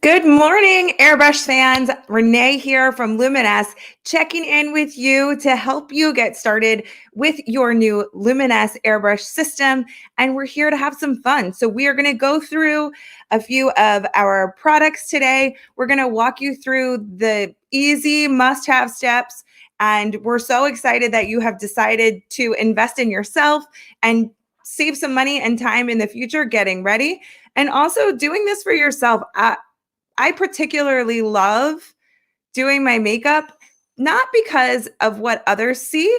Good morning, Airbrush fans. Renee here from Luminess, checking in with you to help you get started with your new Luminess Airbrush system. And we're here to have some fun. So we are going to go through a few of our products today. We're going to walk you through the easy must-have steps. And we're so excited that you have decided to invest in yourself and save some money and time in the future getting ready. And also doing this for yourself. I particularly love doing my makeup, not because of what others see,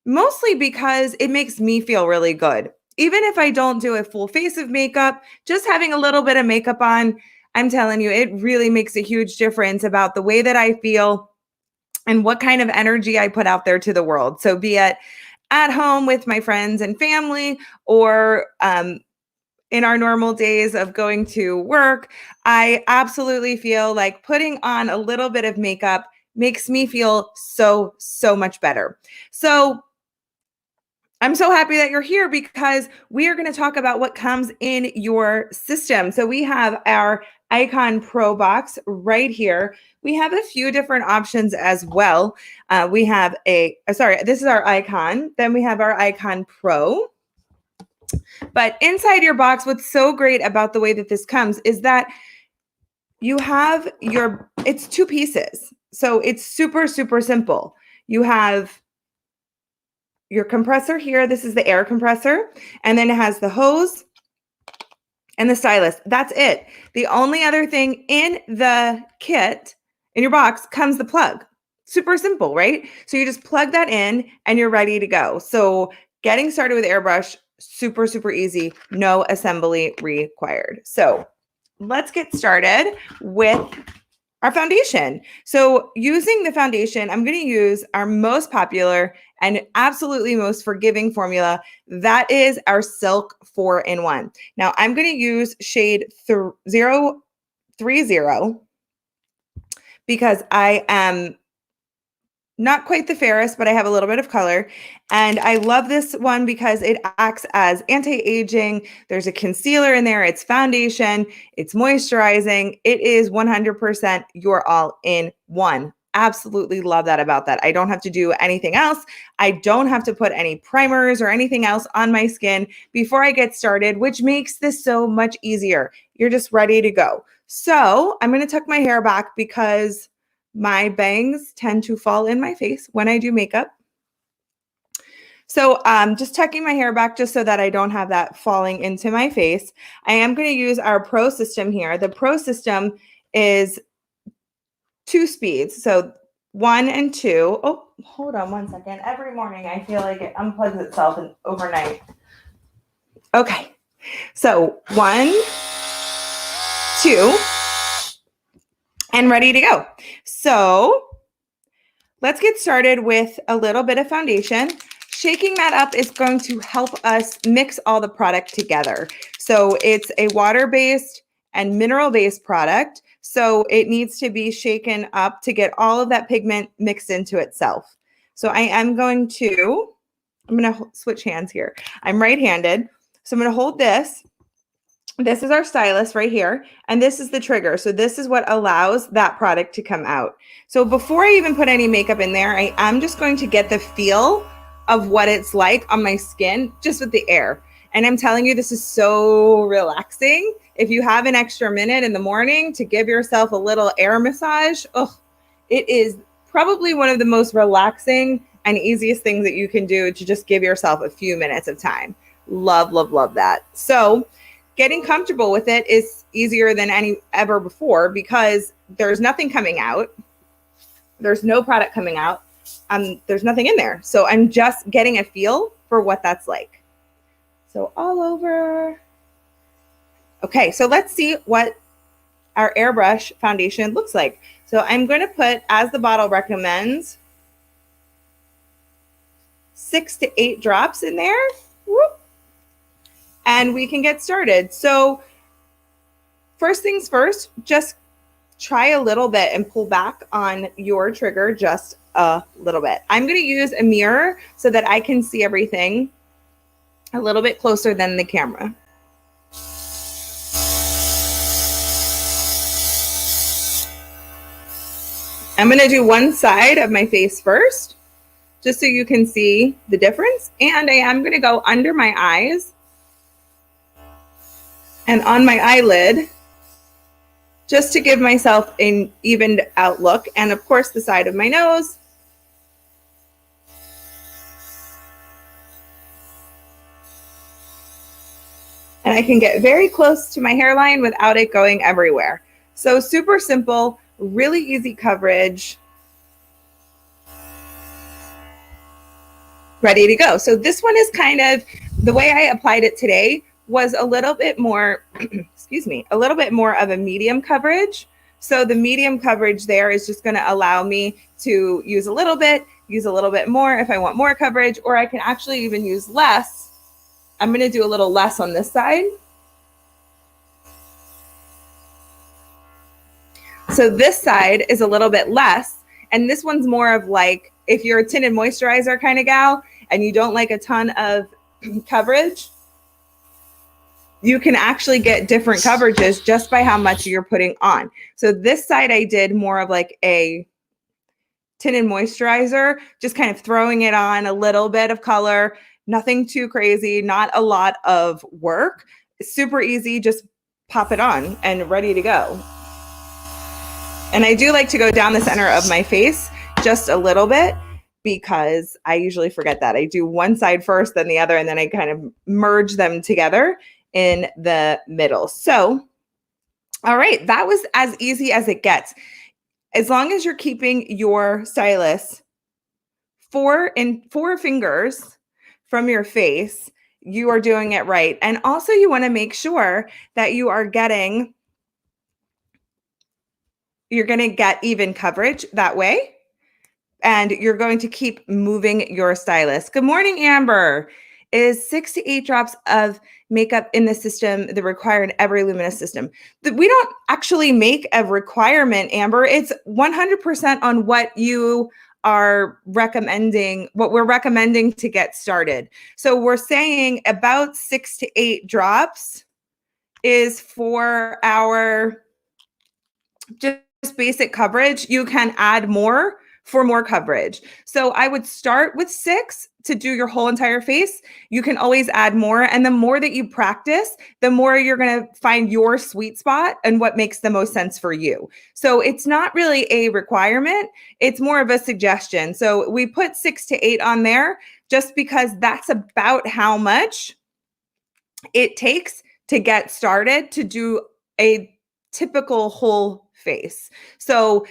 mostly because it makes me feel really good. Even if I don't do a full face of makeup, just having a little bit of makeup on, I'm telling you, it really makes a huge difference about the way that I feel and what kind of energy I put out there to the world. So be it at home with my friends and family or in our normal days of going to work, I absolutely feel like putting on a little bit of makeup makes me feel so much better. So I'm so happy that you're here because we are going to talk about what comes in your system. So we have our Icon Pro box right here. We have a few different options as well. We have this is our Icon. Then we have our Icon Pro. But inside your box, what's so great about the way that this comes is that you have it's two pieces. So it's super simple. You have your compressor here. This is the air compressor. And then it has the hose and the stylus. That's it. The only other thing in the kit, in your box, comes the plug. Super simple, right? So you just plug that in and you're ready to go. So getting started with Airbrush, super easy, no assembly required. So let's get started with our foundation. So using the foundation, I'm going to use our most popular and absolutely most forgiving formula. That is our Silk 4-in-1. Now I'm going to use shade 030 because I am not quite the fairest, but I have a little bit of color. And I love this one because it acts as anti-aging. There's a concealer in there. It's foundation. It's moisturizing. It is 100% your all-in-one. Absolutely love that about that. I don't have to do anything else. I don't have to put any primers or anything else on my skin before I get started, which makes this so much easier. You're just ready to go. So I'm going to tuck my hair back because my bangs tend to fall in my face when I do makeup. So just tucking my hair back just so that I don't have that falling into my face. I am going to use our Pro system here. The Pro system is 2 speeds. So 1 and 2. Oh, hold on one second. Every morning I feel like it unplugs itself overnight. Okay. So 1, 2. And ready to go. So let's get started with a little bit of foundation. Shaking that up is going to help us mix all the product together. So it's a water-based and mineral-based product. So it needs to be shaken up to get all of that pigment mixed into itself. So I'm going to switch hands here. I'm right-handed. So I'm going to hold this. This is our stylus right here, and this is the trigger. So this is what allows that product to come out. So before I even put any makeup in there, I am just going to get the feel of what it's like on my skin just with the air. And I'm telling you, this is so relaxing. If you have an extra minute in the morning to give yourself a little air massage, it is probably one of the most relaxing and easiest things that you can do to just give yourself a few minutes of time. Love that. So getting comfortable with it is easier than ever before because there's nothing coming out. There's no product coming out. There's nothing in there. So I'm just getting a feel for what that's like. So all over. Okay, so let's see what our Airbrush foundation looks like. So I'm going to put, as the bottle recommends, 6 to 8 drops in there. Whoop. And we can get started. So first things first, just try a little bit and pull back on your trigger just a little bit. I'm going to use a mirror so that I can see everything a little bit closer than the camera. I'm going to do one side of my face first, just so you can see the difference. And I am going to go under my eyes and on my eyelid, just to give myself an evened out look. And of course, the side of my nose. And I can get very close to my hairline without it going everywhere. So super simple, really easy coverage. Ready to go. So this one is kind of, the way I applied it today was a little bit more, excuse me, a little bit more of a medium coverage. So the medium coverage there is just going to allow me to use a little bit more if I want more coverage, or I can actually even use less. I'm going to do a little less on this side. So this side is a little bit less, and this one's more of like, if you're a tinted moisturizer kind of gal and you don't like a ton of coverage, you can actually get different coverages just by how much you're putting on. So this side I did more of like a tinted moisturizer, just kind of throwing it on, a little bit of color, nothing too crazy, not a lot of work. It's super easy, just pop it on and ready to go. And I do like to go down the center of my face just a little bit, because I usually forget that. I do one side first, then the other, and then I kind of merge them together in the middle. So, all right, that was as easy as it gets. As long as you're keeping your stylus 4 fingers from your face, you are doing it right. And also you want to make sure that you are getting, you're going to get even coverage that way. And you're going to keep moving your stylus. Good morning, Amber. Is 6 to 8 drops of makeup in the system the required in every Luminous system? We don't actually make a requirement, Amber. It's 100% on what you are recommending, what we're recommending to get started. So we're saying about 6 to 8 drops is for our just basic coverage. You can add more for more coverage. So I would start with 6 to do your whole entire face. You can always add more. And the more that you practice, the more you're going to find your sweet spot and what makes the most sense for you. So it's not really a requirement. It's more of a suggestion. So we put 6 to 8 on there just because that's about how much it takes to get started to do a typical whole face. So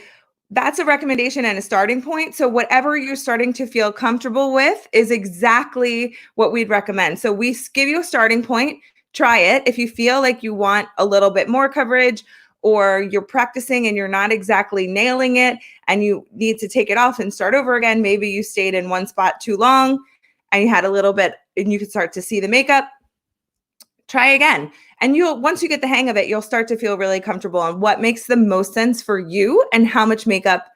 that's a recommendation and a starting point. So whatever you're starting to feel comfortable with is exactly what we'd recommend. So we give you a starting point, try it. If you feel like you want a little bit more coverage, or you're practicing and you're not exactly nailing it and you need to take it off and start over again, maybe you stayed in one spot too long and you had a little bit and you could start to see the makeup, try again. And once you get the hang of it, you'll start to feel really comfortable on what makes the most sense for you and how much makeup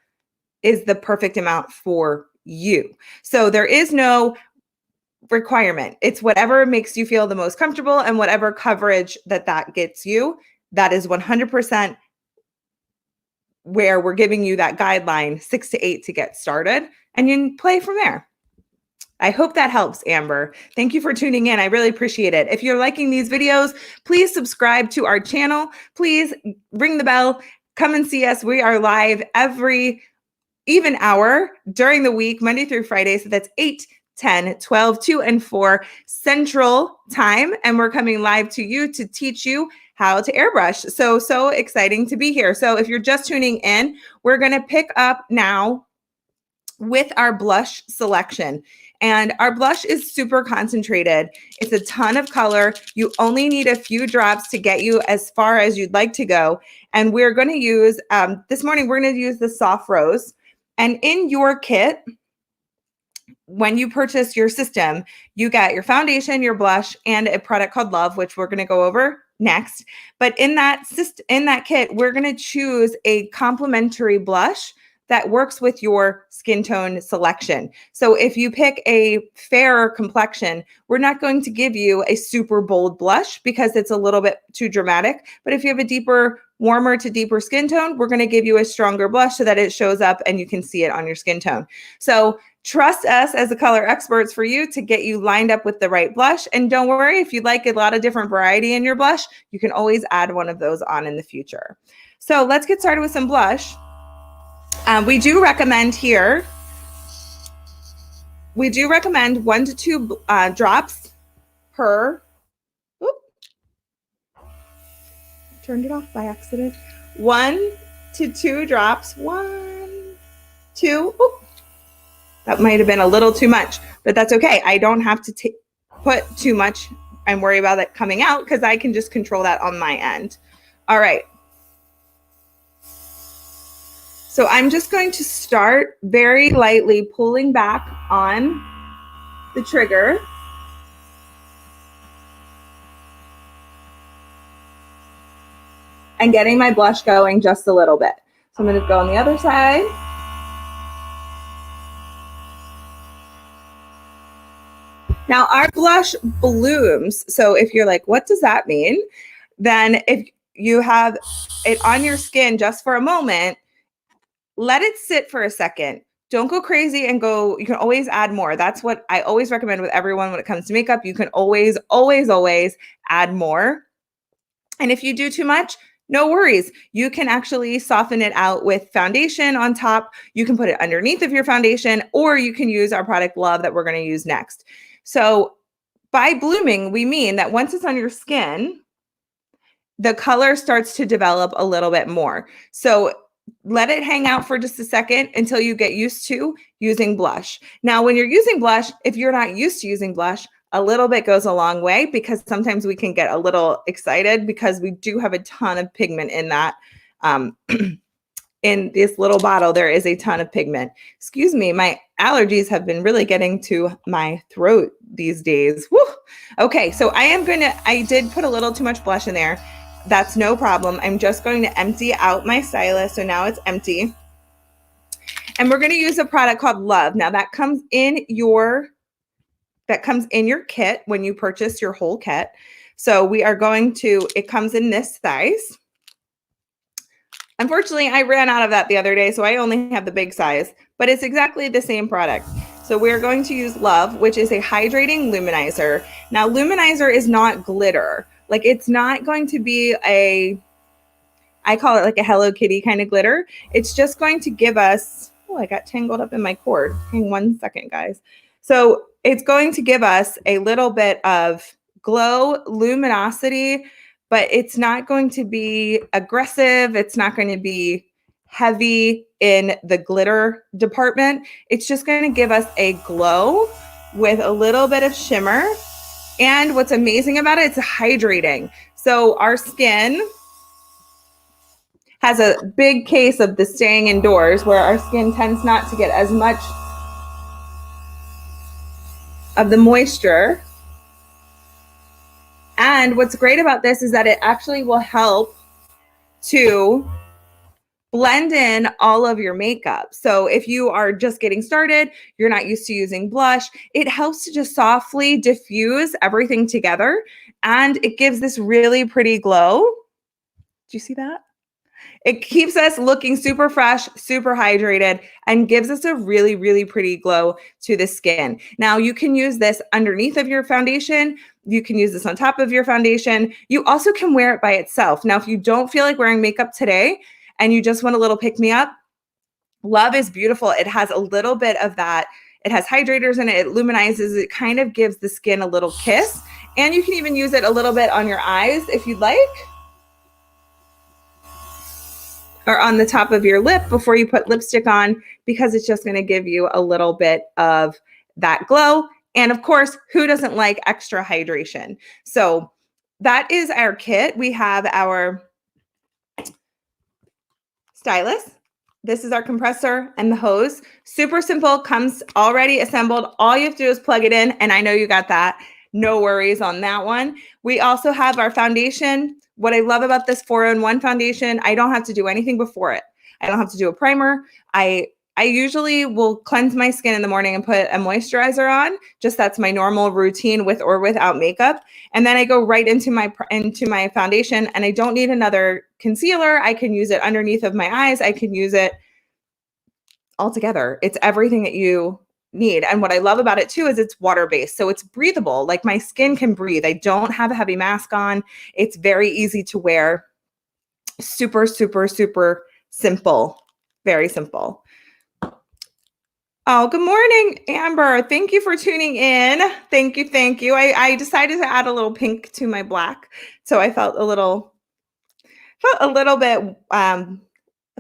is the perfect amount for you. So there is no requirement. It's whatever makes you feel the most comfortable and whatever coverage that gets you. That is 100% where we're giving you that guideline, 6 to 8 to get started, and you can play from there. I hope that helps, Amber. Thank you for tuning in. I really appreciate it. If you're liking these videos, please subscribe to our channel. Please ring the bell. Come and see us. We are live every even hour during the week, Monday through Friday. So that's 8, 10, 12, 2, and 4 Central Time. And we're coming live to you to teach you how to airbrush. So exciting to be here. So if you're just tuning in, we're going to pick up now with our blush selection. And our blush is super concentrated. It's a ton of color. You only need a few drops to get you as far as you'd like to go. And we're going to use, this morning, we're going to use the Soft Rose. And in your kit, when you purchase your system, you get your foundation, your blush, and a product called Love, which we're going to go over next. But in that kit, we're going to choose a complementary blush that works with your skin tone selection. So if you pick a fairer complexion, we're not going to give you a super bold blush because it's a little bit too dramatic. But if you have a deeper warmer to deeper skin tone, we're going to give you a stronger blush so that it shows up and you can see it on your skin tone. So trust us as the color experts for you to get you lined up with the right blush. And don't worry, if you'd like a lot of different variety in your blush, you can always add one of those on in the future. So let's get started with some blush. We do recommend here, we do recommend 1 to 2 drops per, turned it off by accident. 1 to 2 drops. 1, 2. Ooh, that might have been a little too much, but that's okay. I don't have to put too much and worry about it coming out because I can just control that on my end. All right. So I'm just going to start very lightly pulling back on the trigger. And getting my blush going just a little bit. So I'm going to go on the other side. Now our blush blooms. So if you're like, what does that mean? Then if you have it on your skin just for a moment, let it sit for a second. Don't go crazy and go, you can always add more. That's what I always recommend with everyone when it comes to makeup. You can always, always, always add more. And if you do too much, no worries. You can actually soften it out with foundation on top. You can put it underneath of your foundation, or you can use our product Love that we're going to use next. So by blooming, we mean that once it's on your skin, the color starts to develop a little bit more. So let it hang out for just a second until you get used to using blush. Now, when you're using blush, if you're not used to using blush, a little bit goes a long way because sometimes we can get a little excited because we do have a ton of pigment in that. In this little bottle, there is a ton of pigment. Excuse me, my allergies have been really getting to my throat these days. Woo. Okay, so I did put a little too much blush in there. That's no problem. I'm just going to empty out my stylus. So now it's empty. And we're going to use a product called Love. Now that comes in your kit when you purchase your whole kit. So it comes in this size. Unfortunately, I ran out of that the other day, so I only have the big size, but it's exactly the same product. So we're going to use Love, which is a hydrating luminizer. Now, luminizer is not glitter. Like, it's not going to be I call it like a Hello Kitty kind of glitter. It's just going to give us, oh, I got tangled up in my cord. Hang 1 second, guys. So it's going to give us a little bit of glow, luminosity, but it's not going to be aggressive. It's not going to be heavy in the glitter department. It's just going to give us a glow with a little bit of shimmer. And what's amazing about it, it's hydrating. So our skin has a big case of the staying indoors where our skin tends not to get as much of the moisture. And what's great about this is that it actually will help to blend in all of your makeup. So if you are just getting started, you're not used to using blush, it helps to just softly diffuse everything together. And it gives this really pretty glow. Do you see that? It keeps us looking super fresh, super hydrated, and gives us a really, really pretty glow to the skin. Now, you can use this underneath of your foundation. You can use this on top of your foundation. You also can wear it by itself. Now, if you don't feel like wearing makeup today and you just want a little pick-me-up, Love is beautiful. It has a little bit of that. It has hydrators in it. It luminizes. It kind of gives the skin a little kiss. And you can even use it a little bit on your eyes if you'd like, or on the top of your lip before you put lipstick on, because it's just going to give you a little bit of that glow. And of course, who doesn't like extra hydration? So that is our kit. We have our stylus. This is our compressor and the hose. Super simple, comes already assembled. All you have to do is plug it in, and I know you got that. No worries on that one. We also have our foundation. What I love about this 4-in-1 foundation, I don't have to do anything before it. I don't have to do a primer. I I usually will cleanse my skin in the morning and put a moisturizer on. Just that's my normal routine with or without makeup. And then I go right into my foundation, and I don't need another concealer. I can use it underneath of my eyes. I can use it all together. It's everything that you need. And what I love about it too is it's water-based. So it's breathable. Like my skin can breathe. I don't have a heavy mask on. It's very easy to wear. Super, super, super simple. Very simple. Oh, good morning, Amber. Thank you for tuning in. Thank you. Thank you. I decided to add a little pink to my black. So I felt a little bit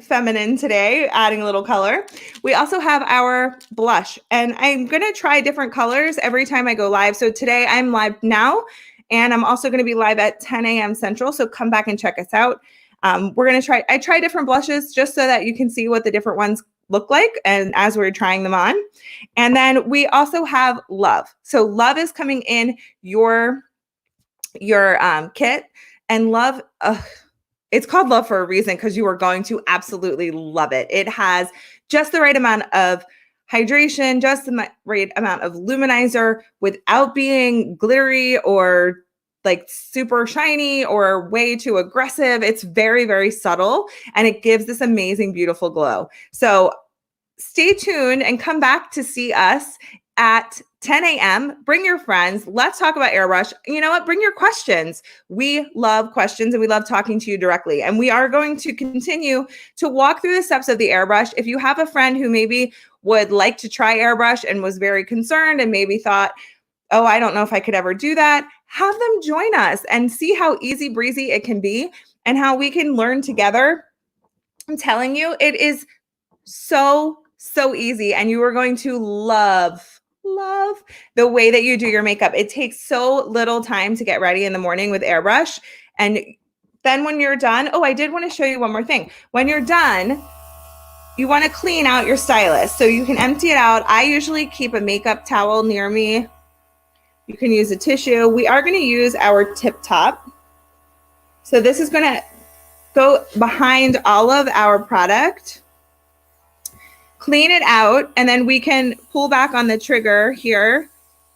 feminine today, adding a little color. We also have our blush, and I'm going to try different colors every time I go live. So today I'm live now, and I'm also going to be live at 10 a.m. Central. So come back and check us out. We're going to I try different blushes just so that you can see what the different ones look like, and as we're trying them on. And then we also have Love. So Love is coming in your kit, and Love, it's called Love for a reason, because you are going to absolutely love it. It has just the right amount of hydration, just the right amount of luminizer without being glittery or like super shiny or way too aggressive. It's very, very subtle, and it gives this amazing, beautiful glow. So stay tuned and come back to see us at 10 a.m. Bring your friends. Let's talk about Airbrush. You know what? Bring your questions. We love questions, and we love talking to you directly. And we are going to continue to walk through the steps of the Airbrush. If you have a friend who maybe would like to try Airbrush and was very concerned and maybe thought, oh, I don't know if I could ever do that, have them join us and see how easy breezy it can be and how we can learn together. I'm telling you, it is so easy, and you are going to love the way that you do your makeup. It takes so little time to get ready in the morning with Airbrush. And then when you're done, oh, I did want to show you one more thing. When you're done, you want to clean out your stylus. So you can empty it out. I usually keep a makeup towel near me. You can use a tissue. We are going to use our tip top. So this is going to go behind all of our product, clean it out, and then we can pull back on the trigger here,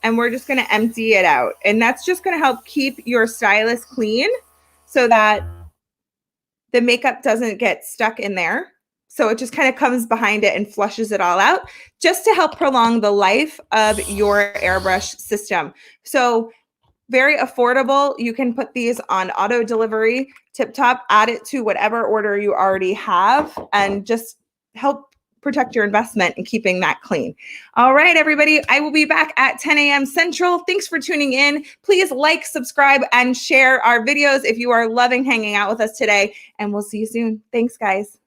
and we're just going to empty it out. And that's just going to help keep your stylus clean so that the makeup doesn't get stuck in there. So it just kind of comes behind it and flushes it all out, just to help prolong the life of your Airbrush system. So very affordable. You can put these on auto delivery, tip top, add it to whatever order you already have, and just help protect your investment in keeping that clean. All right, everybody, I will be back at 10 a.m. Central. Thanks for tuning in. Please like, subscribe, and share our videos if you are loving hanging out with us today, and we'll see you soon. Thanks, guys.